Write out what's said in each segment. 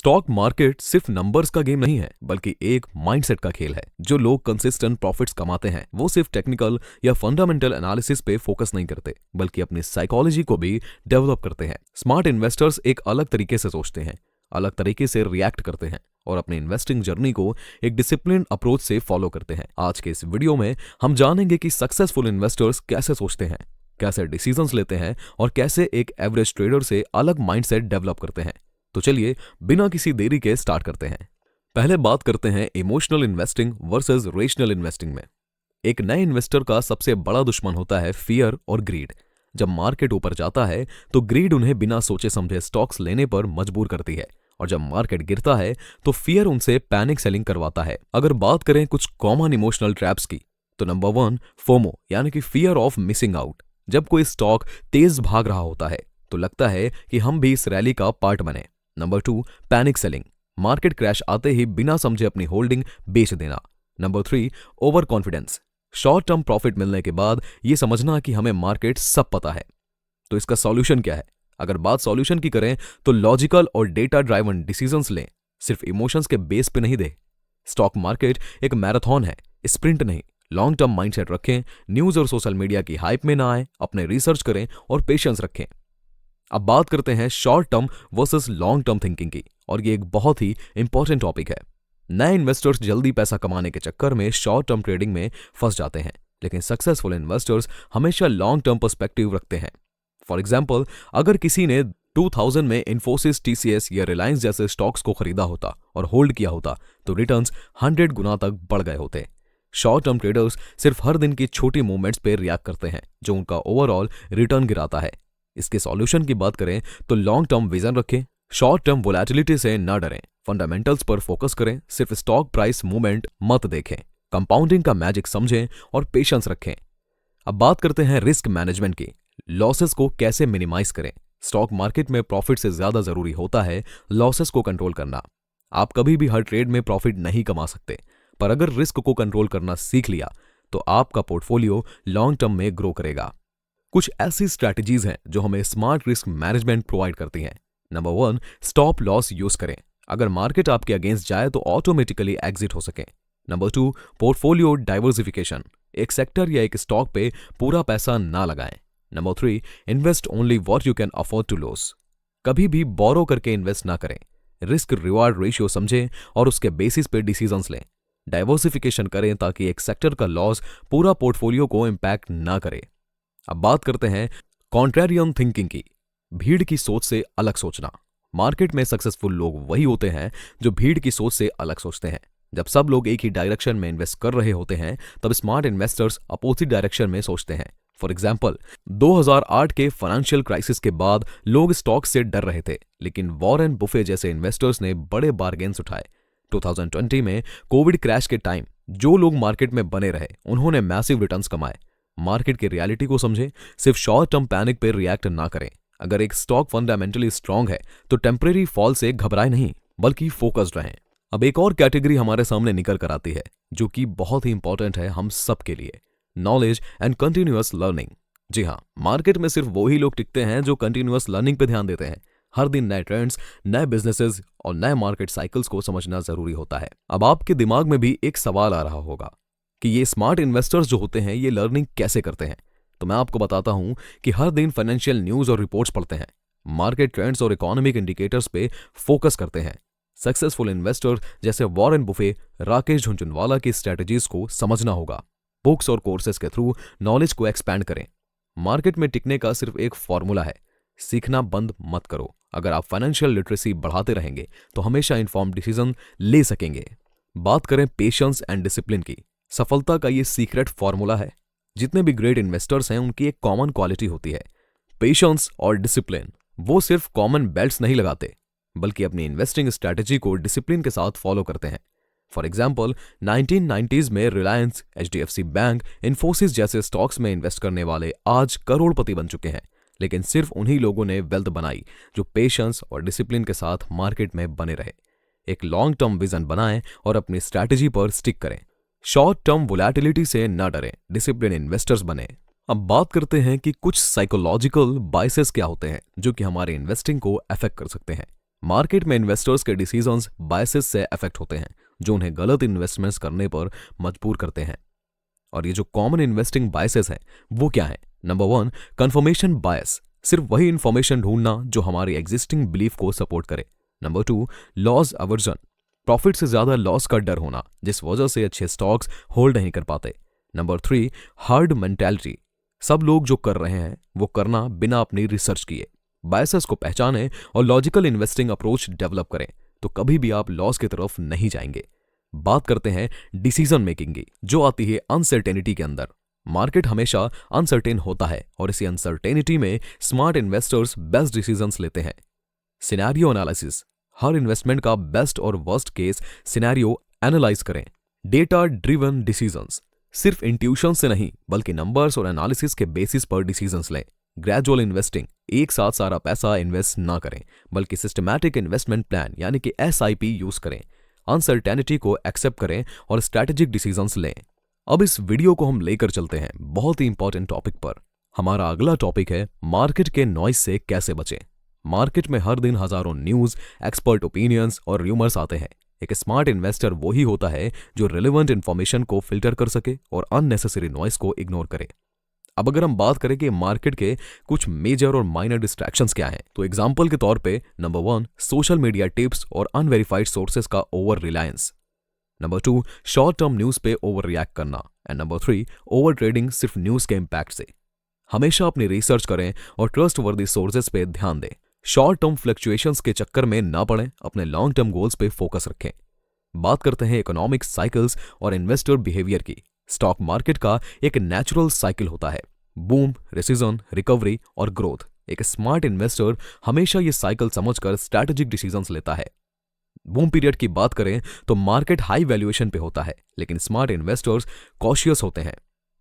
Stock market सिर्फ numbers का game नहीं है, बल्कि एक माइंडसेट का खेल है। जो लोग कंसिस्टेंट प्रॉफिट्स कमाते हैं वो सिर्फ टेक्निकल या फंडामेंटल एनालिसिस पे फोकस नहीं करते, बल्कि अपनी साइकोलॉजी को भी डेवलप करते हैं। स्मार्ट इन्वेस्टर्स एक अलग तरीके से सोचते हैं, अलग तरीके से रिएक्ट करते हैं और अपनी इन्वेस्टिंग जर्नी को एक डिसिप्लिन अप्रोच से फॉलो करते हैं। आज के इस वीडियो में हम जानेंगे कि सक्सेसफुल इन्वेस्टर्स कैसे सोचते हैं, कैसे डिसीजंस लेते हैं और कैसे एक एवरेज ट्रेडर से अलग माइंडसेट डेवलप करते हैं। तो चलिए बिना किसी देरी के स्टार्ट करते हैं। पहले बात करते हैं emotional investing versus rational investing में। एक नए इन्वेस्टर का सबसे बड़ा दुश्मन होता है फियर और ग्रीड। जब मार्केट ऊपर जाता है तो ग्रीड उन्हें बिना सोचे समझे स्टॉक्स लेने पर मजबूर करती है, और जब मार्केट गिरता है तो फियर उनसे पैनिक सेलिंग करवाता है। अगर बात करें कुछ कॉमन इमोशनल ट्रैप्स की, तो नंबर 1 फोमो यानी कि फियर ऑफ मिसिंग आउट। जब कोई स्टॉक तेज भाग रहा होता है तो लगता है कि हम भी इस रैली का पार्ट बने। Number 2 panic selling, market crash आते ही बिना समझे अपनी होल्डिंग बेच देना। Number 3 over confidence, short term profit मिलने के बाद ये समझना कि हमें मार्केट सब पता है। तो इसका सॉल्यूशन क्या है? अगर बात सॉल्यूशन की करें तो लॉजिकल और डेटा ड्राइवन डिसीजंस लें, सिर्फ इमोशंस के बेस पे नहीं दे। स्टॉक मार्केट एक मैराथन है, स्प्रिंट नहीं। लॉन्ग टर्म माइंडसेट रखें, न्यूज और सोशल मीडिया की हाइप में ना आए, अपने रिसर्च करें और पेशेंस रखें। अब बात करते हैं short term versus long term thinking की, और ये एक बहुत ही इंपॉर्टेंट टॉपिक है। नए इन्वेस्टर्स जल्दी पैसा कमाने के चक्कर में शॉर्ट टर्म ट्रेडिंग में फंस जाते हैं, लेकिन सक्सेसफुल इन्वेस्टर्स हमेशा लॉन्ग टर्म पर्सपेक्टिव रखते हैं। फॉर एग्जाम्पल, अगर किसी ने 2000 में इन्फोसिस, टीसीएस या रिलायंस जैसे स्टॉक्स को खरीदा होता और होल्ड किया होता तो रिटर्न्स 100 गुना तक बढ़ गए होते। शॉर्ट टर्म ट्रेडर्स सिर्फ हर दिन की छोटी मूवमेंट्स पर रिएक्ट करते हैं, जो उनका ओवरऑल रिटर्न गिराता है। इसके सॉल्यूशन की बात करें तो लॉन्ग टर्म विजन रखें, शॉर्ट टर्म वोलेटिलिटी से न डरें, फंडामेंटल्स पर फोकस करें, सिर्फ स्टॉक प्राइस मूवमेंट मत देखें, कंपाउंडिंग का मैजिक समझें और पेशेंस रखें। अब बात करते हैं रिस्क मैनेजमेंट की, लॉसेस को कैसे मिनिमाइज करें। स्टॉक मार्केट में प्रॉफिट से ज्यादा जरूरी होता है लॉसेस को कंट्रोल करना। आप कभी भी हर ट्रेड में प्रॉफिट नहीं कमा सकते, पर अगर रिस्क को कंट्रोल करना सीख लिया तो आपका पोर्टफोलियो लॉन्ग टर्म में ग्रो करेगा। कुछ ऐसी स्ट्रैटेजीज हैं जो हमें स्मार्ट रिस्क मैनेजमेंट प्रोवाइड करती हैं। नंबर 1 स्टॉप लॉस यूज करें, अगर मार्केट आपके अगेंस्ट जाए तो ऑटोमेटिकली एग्जिट हो सके। नंबर 2 पोर्टफोलियो डाइवर्सिफिकेशन, एक सेक्टर या एक स्टॉक पे पूरा पैसा ना लगाएं। Number 3 invest only what you can afford to loss, कभी भी बोरो करके इन्वेस्ट ना करें। रिस्क रिवार्ड रेशियो समझें और उसके बेसिस पे डिसीजंस लें। डाइवर्सिफिकेशन करें ताकि एक सेक्टर का लॉस पूरा पोर्टफोलियो को इम्पैक्ट ना करे। अब बात करते हैं कॉन्ट्रेरियन थिंकिंग की, भीड़ की सोच से अलग सोचना। मार्केट में सक्सेसफुल लोग वही होते हैं जो भीड़ की सोच से अलग सोचते हैं। जब सब लोग एक ही डायरेक्शन में इन्वेस्ट कर रहे होते हैं तब स्मार्ट इन्वेस्टर्स अपोजिट डायरेक्शन में सोचते हैं। फॉर एग्जाम्पल, 2008 के फाइनेंशियल क्राइसिस के बाद लोग स्टॉक से डर रहे थे, लेकिन वॉरेन बुफे जैसे इन्वेस्टर्स ने बड़े बार्गेन्स उठाए। 2020 में कोविड क्रैश के टाइम जो लोग मार्केट में बने रहे उन्होंने मैसिव रिटर्न्स कमाए। मार्केट की रियलिटी को समझें, सिर्फ शॉर्ट टर्म पैनिक पर रिएक्ट ना करें। अगर एक स्टॉक फंडामेंटली स्ट्रांग है तो टेम्परेरी फॉल से घबराए नहीं, बल्कि फोकस्ड रहें। अब एक और कैटेगरी हमारे सामने निकल कर आती है जो कि बहुत ही इंपॉर्टेंट है हम सब के लिए, नॉलेज एंड कंटिन्यूअस लर्निंग। जी हाँ, मार्केट में सिर्फ वही लोग टिकते हैं जो कंटिन्यूअस लर्निंग पे ध्यान देते हैं। हर दिन नए ट्रेंड्स, नए बिजनेसेस और नए मार्केट साइकिल्स को समझना जरूरी होता है। अब आपके दिमाग में भी एक सवाल आ रहा होगा कि ये स्मार्ट इन्वेस्टर्स जो होते हैं ये लर्निंग कैसे करते हैं। तो मैं आपको बताता हूं कि हर दिन फाइनेंशियल न्यूज और रिपोर्ट्स पढ़ते हैं, मार्केट ट्रेंड्स और इकोनॉमिक इंडिकेटर्स पे फोकस करते हैं। सक्सेसफुल इन्वेस्टर जैसे वॉरेन बुफे, राकेश झुनझुनवाला की स्ट्रेटजीज को समझना होगा। बुक्स और कोर्सेज के थ्रू नॉलेज को एक्सपैंड करें। मार्केट में टिकने का सिर्फ एक फॉर्मूला है, सीखना बंद मत करो। अगर आप फाइनेंशियल लिटरेसी बढ़ाते रहेंगे तो हमेशा इन्फॉर्म्ड डिसीजन ले सकेंगे। बात करें पेशेंस एंड डिसिप्लिन की, सफलता का ये सीक्रेट फॉर्मूला है। जितने भी ग्रेट इन्वेस्टर्स हैं उनकी एक कॉमन क्वालिटी होती है, पेशेंस और डिसिप्लिन। वो सिर्फ कॉमन बेल्ट्स नहीं लगाते, बल्कि अपनी इन्वेस्टिंग स्ट्रैटेजी को डिसिप्लिन के साथ फॉलो करते हैं। फॉर एग्जाम्पल, 1990s में रिलायंस, HDFC बैंक, इन्फोसिस जैसे स्टॉक्स में इन्वेस्ट करने वाले आज करोड़पति बन चुके हैं, लेकिन सिर्फ उन्हीं लोगों ने वेल्थ बनाई जो पेशेंस और डिसिप्लिन के साथ मार्केट में बने रहे। एक लॉन्ग टर्म विजन बनाएं और अपनी स्ट्रैटेजी पर स्टिक करें। शॉर्ट टर्म वोलेटिलिटी से न डरें, डिसिप्लिन इन्वेस्टर्स बने। अब बात करते हैं कि कुछ साइकोलॉजिकल बायसेस क्या होते हैं जो कि हमारे इन्वेस्टिंग को अफेक्ट कर सकते हैं। मार्केट में इन्वेस्टर्स के डिसीजंस बायसेस से अफेक्ट होते हैं जो उन्हें गलत इन्वेस्टमेंट्स करने पर मजबूर करते हैं। और ये जो कॉमन इन्वेस्टिंग बायसेस हैं वो क्या है? नंबर 1, कंफर्मेशन बायस, सिर्फ वही इंफॉर्मेशन ढूंढना जो हमारी एग्जिस्टिंग बिलीफ को सपोर्ट करे। नंबर 2, लॉस अवर्जन, प्रॉफिट से ज्यादा लॉस का डर होना जिस वजह से अच्छे स्टॉक्स होल्ड नहीं कर पाते। नंबर 3, हार्ड मेंटालिटी, सब लोग जो कर रहे हैं वो करना बिना अपनी रिसर्च किए। बायसेस को पहचानें और लॉजिकल इन्वेस्टिंग अप्रोच डेवलप करें तो कभी भी आप लॉस की तरफ नहीं जाएंगे। बात करते हैं डिसीजन मेकिंग की, जो आती है अनसर्टेनिटी के अंदर। मार्केट हमेशा अनसर्टेन होता है और इसी अनसर्टेनिटी में स्मार्ट इन्वेस्टर्स बेस्ट डिसीजंस लेते हैं। सिनेरियो एनालिसिस, हर इन्वेस्टमेंट का बेस्ट और वर्स्ट केस सिनेरियो एनालाइज करें। डेटा ड्रिवन डिसीजंस, सिर्फ इंट्यूशन से नहीं बल्कि नंबर्स और एनालिसिस के बेसिस पर डिसीजंस लें। ग्रेजुअल इन्वेस्टिंग, एक साथ सारा पैसा इन्वेस्ट ना करें बल्कि सिस्टमैटिक इन्वेस्टमेंट प्लान यानी कि SIP यूज करें। अनसर्टेनिटी को एक्सेप्ट करें और स्ट्रैटेजिक डिसीजंस लें। अब इस वीडियो को हम लेकर चलते हैं बहुत ही इंपॉर्टेंट टॉपिक पर। हमारा अगला टॉपिक है मार्केट के नॉइज से कैसे बचें। मार्केट में हर दिन हजारों न्यूज, एक्सपर्ट ओपिनियंस और रूमर्स आते हैं। एक स्मार्ट इन्वेस्टर वही होता है जो रिलेवेंट इंफॉर्मेशन को फिल्टर कर सके और अननेसेसरी नॉइज को इग्नोर करे। अब अगर हम बात करें कि मार्केट के कुछ मेजर और माइनर डिस्ट्रैक्शंस क्या हैं, तो एग्जांपल के तौर पे नंबर 1, सोशल मीडिया टिप्स और अनवेरिफाइड सोर्सेस का over Reliance. Number 2, short term news पे ओवर रिएक्ट करना। एंड नंबर 3, ओवर ट्रेडिंग सिर्फ न्यूज के इम्पैक्ट से। हमेशा अपनी रिसर्च करें और ट्रस्ट वर्दी सोर्सेस पे ध्यान दें। शॉर्ट टर्म फ्लक्चुएशंस के चक्कर में ना पड़ें, अपने लॉन्ग टर्म गोल्स पे फोकस रखें। बात करते हैं इकोनॉमिक साइकिल्स और इन्वेस्टर बिहेवियर की। स्टॉक मार्केट का एक नेचुरल साइकिल होता है, बूम, रिसीजन, रिकवरी और ग्रोथ। एक स्मार्ट इन्वेस्टर हमेशा ये साइकिल समझकर स्ट्रैटेजिक डिसीजंस लेता है। बूम पीरियड की बात करें तो मार्केट हाई वैल्यूएशन पे होता है लेकिन स्मार्ट इन्वेस्टर्स कॉशियस होते हैं।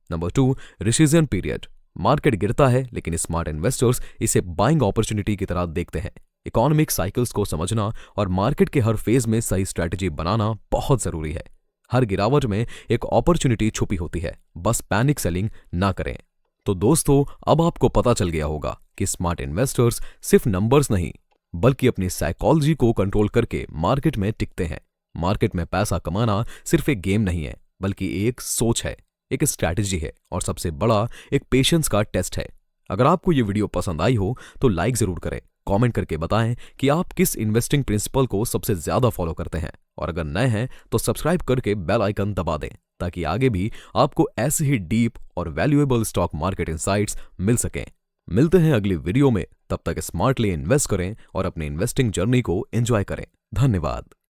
नंबर 2, रिसीजन पीरियड, मार्केट गिरता है लेकिन स्मार्ट इन्वेस्टर्स इसे बाइंग अपॉर्चुनिटी की तरह देखते हैं। इकोनॉमिक साइकिल्स को समझना और मार्केट के हर फेज में सही स्ट्रैटेजी बनाना बहुत जरूरी है। हर गिरावट में एक अपॉर्चुनिटी छुपी होती है, बस पैनिक सेलिंग ना करें। तो दोस्तों, अब आपको पता चल गया होगा कि स्मार्ट इन्वेस्टर्स सिर्फ नंबर्स नहीं बल्कि अपनी साइकोलॉजी को कंट्रोल करके मार्केट में टिकते हैं। मार्केट में पैसा कमाना सिर्फ एक गेम नहीं है बल्कि एक सोच है, एक स्ट्रैटेजी है और सबसे बड़ा एक पेशेंस का टेस्ट है। अगर आपको ये वीडियो पसंद आई हो तो लाइक जरूर करें, कमेंट करके बताएं कि आप किस इन्वेस्टिंग प्रिंसिपल को सबसे ज्यादा फॉलो करते हैं और अगर नए हैं तो सब्सक्राइब करके बेल आइकन दबा दें ताकि आगे भी आपको ऐसे ही डीप और वैल्यूएबल स्टॉक मार्केट इनसाइट्स मिल सकें। मिलते हैं अगली वीडियो में, तब तक स्मार्टली इन्वेस्ट करें और अपनी इन्वेस्टिंग जर्नी को एंजॉय करें। धन्यवाद।